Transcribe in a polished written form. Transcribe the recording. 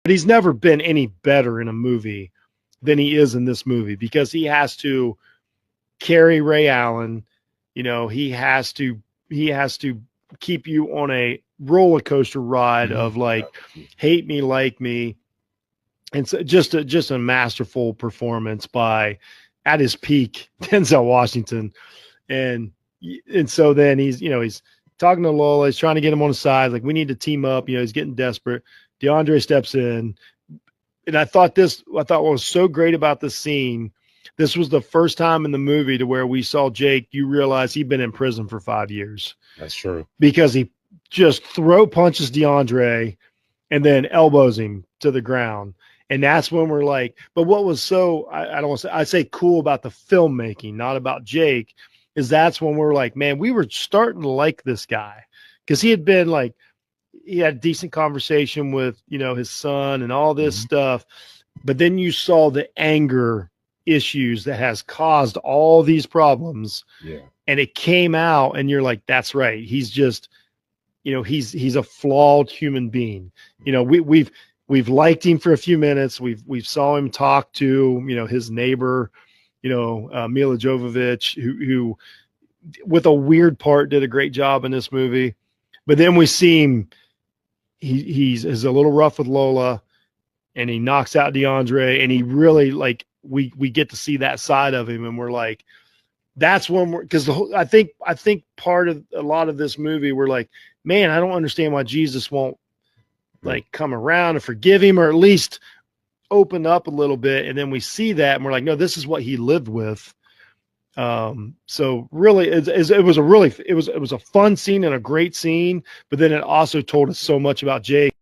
but he's never been any better in a movie than he is in this movie, because he has to carry Ray Allen. You know, he has to keep you on a roller coaster ride of like hate me, like me. And so just a masterful performance by, at his peak, Denzel Washington. And so then he's talking to Lola, he's trying to get him on the side, like, we need to team up, he's getting desperate. DeAndre steps in. And I thought what was so great about this scene, this was the first time in the movie to where we saw Jake, you realize he'd been in prison for 5 years. That's true. Because he just throw punches DeAndre and then elbows him to the ground. And that's when we're like, but what was so, I don't want to say, I say cool about the filmmaking, not about Jake, is that's when we're like, man, we were starting to like this guy, because he had been like, he had a decent conversation with, his son and all this stuff. But then you saw the anger issues that has caused all these problems. Yeah. And it came out, and you're like, that's right. He's just, he's a flawed human being. We've liked him for a few minutes. We've saw him talk to, his neighbor, Mila Jovovich, who with a weird part did a great job in this movie. But then we see him, he's a little rough with Lola, and he knocks out DeAndre, and he really, like, we get to see that side of him, and we're like, that's when because I think part of a lot of this movie, we're like, man, I don't understand why Jesus won't like come around and forgive him, or at least open up a little bit. And then we see that, and we're like, no, this is what he lived with. So really, it was a fun scene and a great scene, but then it also told us so much about Jake.